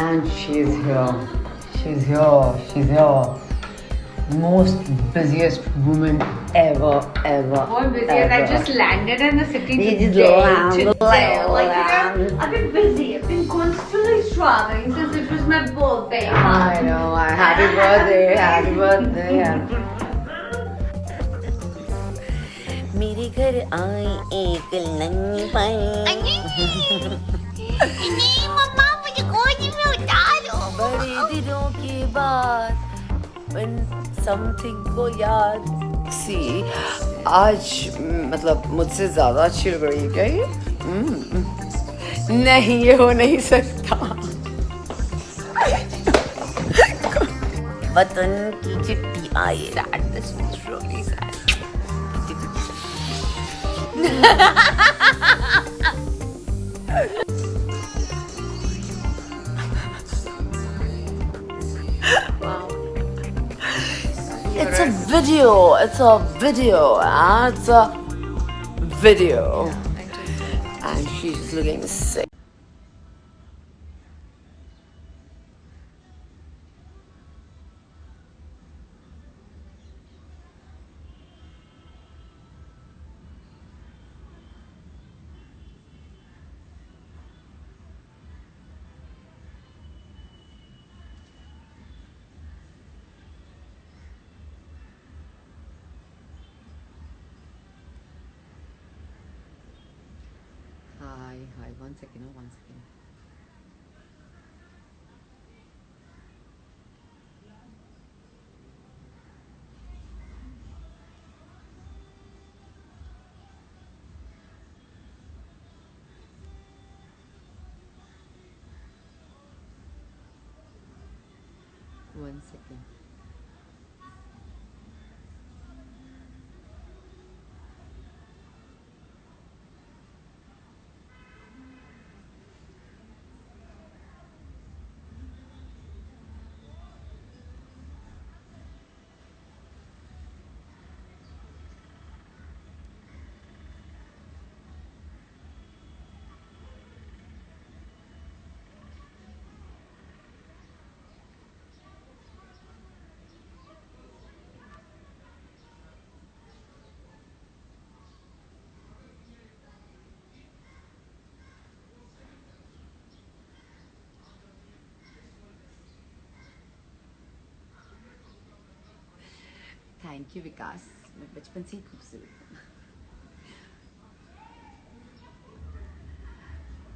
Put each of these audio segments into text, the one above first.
And she's here. She's here. She's here. Most busiest woman ever. More busy, and I just landed in the city You today. just I've been busy. I've been constantly traveling since it was my birthday. I know. Happy birthday. Happy birthday. मेरे घर आई एक नन्ही पर मम्मा मुझे गोदी में उतारो। बड़े दिनों के बाद समथिंग को याद सी आज मतलब मुझसे ज्यादा अच्छी लग रही है क्या ये? नहीं ये हो नहीं सकता। वतन की चिट्ठी आई रात this was really sad. Wow. It's a video. It's a video. It's a video. And she's looking sick. Hi. 1 second. 1 second. One second. Thank you Vikas. मैं बचपन से ही खूबसूरत हूँ।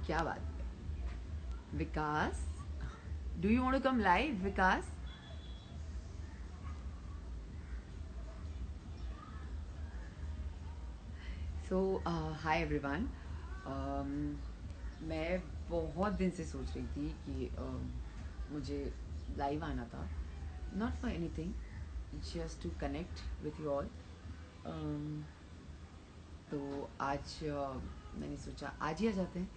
क्या बात है Vikas? Do you want to come live Vikas? So hi everyone. मैं बहुत दिन से सोच रही थी कि मुझे लाइव आना था, not for anything, just to connect with you all. तो आज मैंने सोचा आज ही आ जाते हैं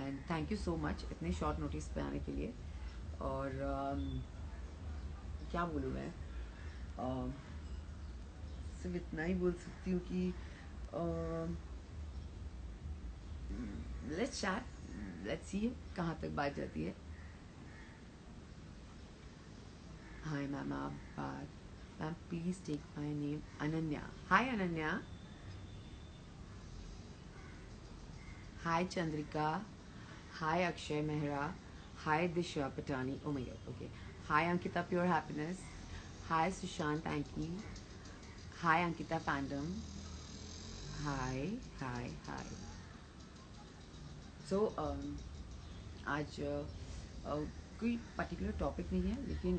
and thank you so much इतने शॉर्ट नोटिस पे आने के लिए। और क्या बोलूँ मैं, सिर्फ इतना ही बोल सकती हूँ कि लेट्स चैट, लेट्स सी कहाँ तक बात जाती है। हाय मैम, आप Ma'am, please take my name Ananya. Hi Ananya. Hi Chandrika. Hi Akshay Mehra. Hi Disha Patani. Oh my god, okay. Hi Ankita Pure Happiness. Hi Sushant Anki. Hi Ankita Fandom. Hi. So आज कोई particular topic नहीं है, लेकिन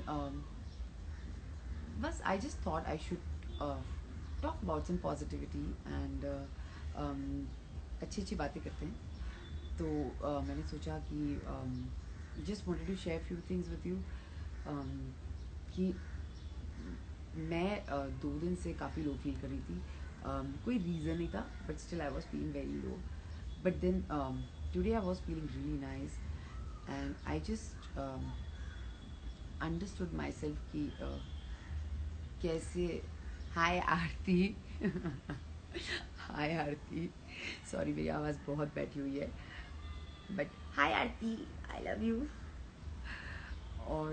बस I just thought I should talk about some positivity and अच्छी बातें करते हैं। तो मैंने सोचा कि just wanted to share few things with you कि मैं 2 दिन से काफ़ी लो फील कर रही थी। कोई रीज़न नहीं था, but still I was feeling very low. But then today I was feeling really nice and I just understood myself कि कैसे। हाय आरती। हाय आरती, सॉरी मेरी आवाज़ बहुत बैठी हुई है, but hi Aarti, I love you. और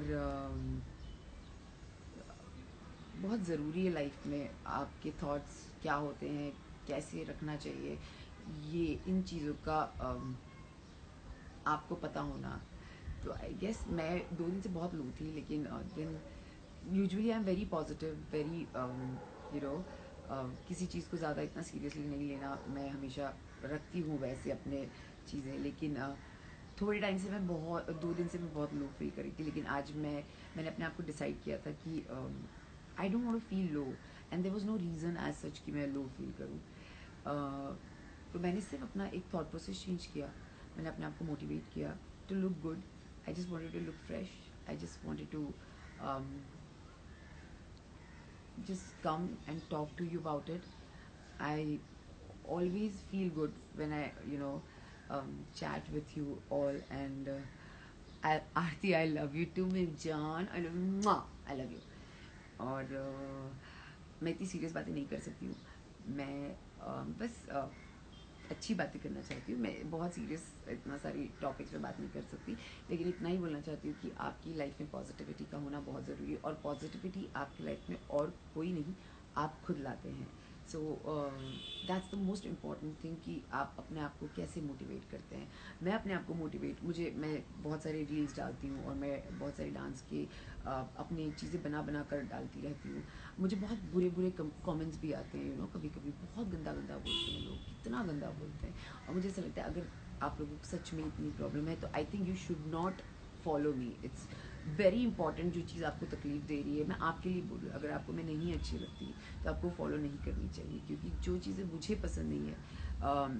बहुत ज़रूरी है लाइफ में आपके थॉट्स क्या होते हैं, कैसे रखना चाहिए, ये इन चीज़ों का आपको पता होना। तो आई गेस मैं 2 दिन से बहुत लो थी, लेकिन दिन usually I am very positive, very you know किसी चीज़ को ज़्यादा इतना सीरियसली नहीं लेना, मैं हमेशा रखती हूँ वैसे अपने चीज़ें। लेकिन थोड़े टाइम से मैं बहुत 2 दिन से मैं बहुत लो फील कर रही थी, लेकिन आज मैंने अपने आप को डिसाइड किया था कि I don't want to feel low, and there was no reason as such कि मैं लो फील करूँ। तो मैंने सिर्फ अपना एक थॉट प्रोसेस चेंज किया, मैंने अपने आप को मोटिवेट किया to look good. I just wanted to look fresh, I just wanted to just come and talk to you about it. I always feel good when I, chat with you all. And Aarti, I love you too, मेरी जान. I love you. Mwah! I love you. और मैं इतनी serious बातें नहीं कर सकती हूँ, मैं बस अच्छी बातें करना चाहती हूँ। मैं बहुत सीरियस इतना सारी टॉपिक्स पे बात नहीं कर सकती, लेकिन इतना ही बोलना चाहती हूँ कि आपकी लाइफ में पॉजिटिविटी का होना बहुत ज़रूरी है, और पॉजिटिविटी आपकी लाइफ में और कोई नहीं, आप खुद लाते हैं। So that's the most important thing कि आप अपने आप को कैसे मोटिवेट करते हैं। मैं अपने आप को मैं बहुत सारे रील्स डालती हूँ, और मैं बहुत सारे डांस के अपनी चीज़ें बना कर डालती रहती हूँ। मुझे बहुत बुरे बुरे कमेंट्स भी आते हैं, कभी कभी बहुत गंदा गंदा बोलते हैं लोग, कितना गंदा बोलते हैं। और मुझे ऐसा लगता है अगर आप लोगों को सच में इतनी प्रॉब्लम है तो I think you should not follow me. It's very important, जो चीज़ आपको तकलीफ दे रही है, मैं आपके लिए बोल रही हूँ, अगर आपको मैं नहीं अच्छी लगती तो आपको फॉलो नहीं करनी चाहिए, क्योंकि जो चीज़ें मुझे पसंद नहीं है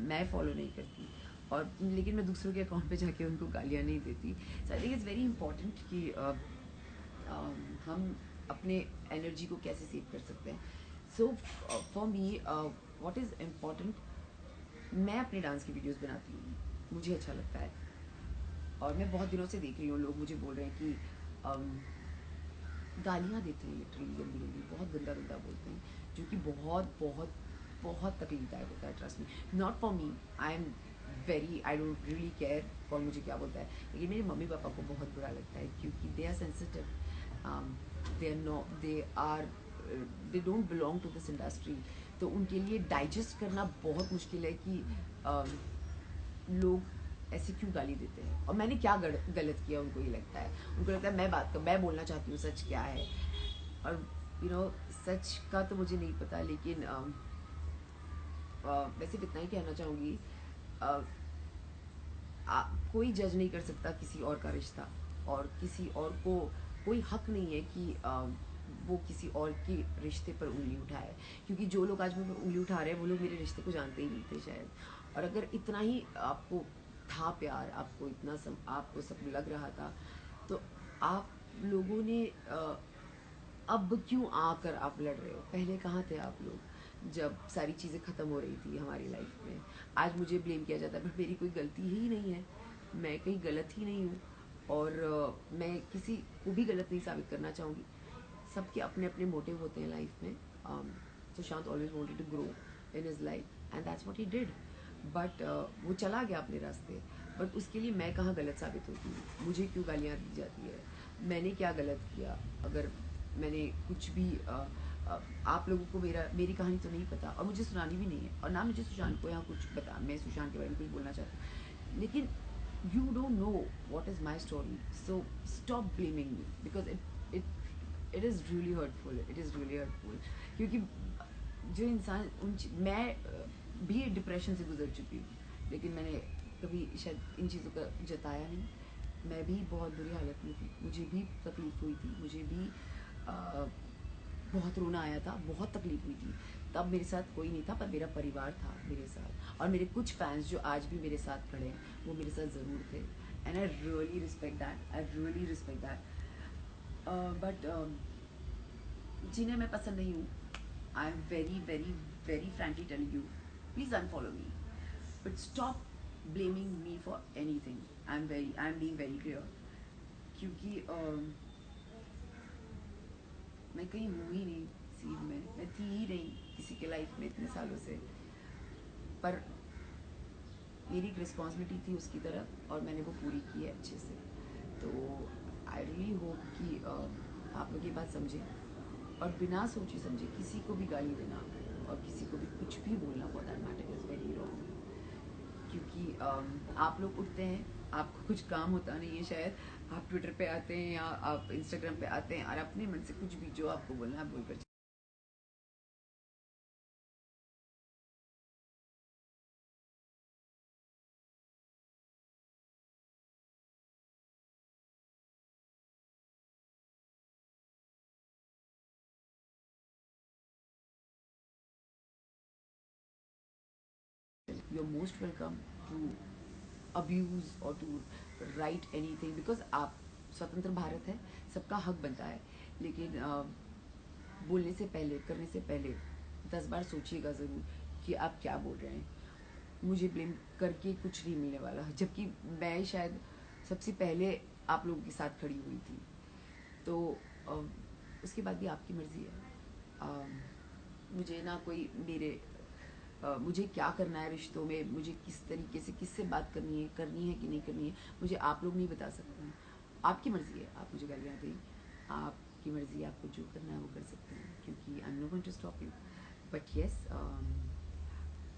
मैं फॉलो नहीं करती। और लेकिन मैं दूसरों के अकाउंट पे जाके उनको गालियाँ नहीं देती। So I think it's very important कि हम अपने एनर्जी को कैसे सेव कर सकते हैं। So for me what is important, मैं अपने डांस की वीडियोस बनाती हूँ, मुझे अच्छा लगता है, और मैं बहुत दिनों से देख रही हूँ लोग मुझे बोल रहे हैं कि गालियाँ देते हैं, लिटरली गंदी गंदी, बहुत गंदा गंदा बोलते हैं, जो कि बहुत बहुत बहुत तकलीफदायक होता है। Trust me, not for me, I don't really care कौन मुझे क्या बोलता है, लेकिन मेरे मम्मी पापा को बहुत बुरा लगता है, क्योंकि they are sensitive, they don't belong to this industry. तो उनके लिए डाइजेस्ट करना बहुत मुश्किल है कि लोग ऐसे क्यों गाली देते हैं, और मैंने क्या गलत किया। उनको ये लगता है, मैं बोलना चाहती हूँ सच क्या है, और सच का तो मुझे नहीं पता, लेकिन मैं सिर्फ इतना ही कहना चाहूँगी, कोई जज नहीं कर सकता किसी और का रिश्ता, और किसी और को कोई हक नहीं है कि वो किसी और के रिश्ते पर उंगली उठाए, क्योंकि जो लोग आज मुझे उंगली उठा रहे हैं वो लोग मेरे रिश्ते को जानते ही नहीं थे शायद। और अगर इतना ही आपको था प्यार, आपको इतना आपको सब लग रहा था, तो आप लोगों ने अब क्यों आकर आप लड़ रहे हो? पहले कहाँ थे आप लोग जब सारी चीज़ें ख़त्म हो रही थी हमारी लाइफ में? आज मुझे ब्लेम किया जाता है, बट मेरी कोई गलती ही नहीं है, मैं कहीं गलत ही नहीं हूँ, और मैं किसी को भी गलत नहीं साबित करना चाहूँगी। सबके अपने अपने मोटिव होते हैं लाइफ में। Sushant always wanted to grow in his life, and that's what he did, but वो चला गया अपने रास्ते। बट उसके लिए मैं कहाँ गलत साबित होती हूँ? मुझे क्यों गालियाँ दी जाती है? मैंने क्या गलत किया? अगर मैंने कुछ भी आप लोगों को मेरी कहानी तो नहीं पता, और मुझे सुनानी भी नहीं है, और ना मुझे सुशांत को यहाँ कुछ पता, मैं सुशांत के बारे में कुछ बोलना चाहती हूँ, लेकिन you don't know what is my story, so stop blaming me, because it is really hurtful, it is really hurtful, क्योंकि जो इंसान मैं भी डिप्रेशन से गुजर चुकी हूँ, लेकिन मैंने कभी शायद इन चीज़ों का जताया नहीं। मैं भी बहुत बुरी हालत में थी, मुझे भी तकलीफ़ हुई थी, मुझे भी बहुत रोना आया था, बहुत तकलीफ हुई थी। तब मेरे साथ कोई नहीं था, पर मेरा परिवार था मेरे साथ, और मेरे कुछ फैंस जो आज भी मेरे साथ खड़े हैं, वो मेरे साथ ज़रूर थे, and I really respect that, I really respect that. But जिन्हें मैं पसंद नहीं हूँ, I am very very very frankly telling you, please unfollow me, but stop blaming me for any thing. I am being very clear, क्योंकि मैं कहीं हूँ ही नहीं सीन में, मैं थी ही नहीं किसी के लाइफ में इतने सालों से, पर मेरी एक रिस्पॉन्सिबिलिटी थी उसकी तरफ, और मैंने वो पूरी की है अच्छे से। तो आई रियली होप कि आप लोग ये बात समझें और बिना सोचे समझे किसी को भी गाली देना और किसी को भी कुछ भी बोलना for that matter is very wrong. क्योंकि आप लोग उठते हैं, आपको कुछ काम होता नहीं है शायद, आप ट्विटर पे आते हैं या आप इंस्टाग्राम पे आते हैं और अपने मन से कुछ भी जो आपको बोलना है बोलकर you're most welcome to abuse or to write anything because आप स्वतंत्र भारत है, सबका हक बनता है, लेकिन बोलने से पहले करने से पहले 10 बार सोचिएगा ज़रूर कि आप क्या बोल रहे हैं। मुझे ब्लेम करके कुछ नहीं मिलने वाला, जबकि मैं शायद सबसे पहले आप लोगों के साथ खड़ी हुई थी। तो उसके बाद भी आपकी मर्ज़ी है। मुझे ना कोई मेरे मुझे क्या करना है रिश्तों में, मुझे किस तरीके से किससे बात करनी है कि नहीं करनी है, मुझे आप लोग नहीं बता सकते हैं। आपकी मर्ज़ी है, आप मुझे गालियाँ दें, आपकी मर्ज़ी है, आपको जो करना है वो कर सकते हैं, क्योंकि I am not going to stop you. But yes,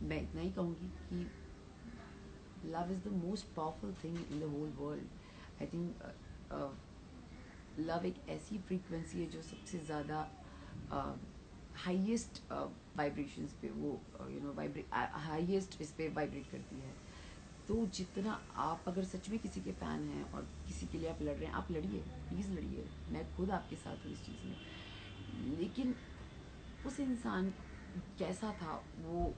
मैं इतना ही कहूँगी कि love is the most powerful thing in the whole world. I think love एक ऐसी फ्रीक्वेंसी है जो सबसे ज़्यादा हाईएस्ट वाइब्रेशंस पे वो हाईएस्ट इस पे वाइब्रेट करती है। तो जितना आप अगर सच में किसी के फ़ैन हैं और किसी के लिए आप लड़ रहे हैं, आप लड़िए, प्लीज़ लड़िए, मैं खुद आपके साथ हूँ इस चीज़ में। लेकिन उस इंसान कैसा था वो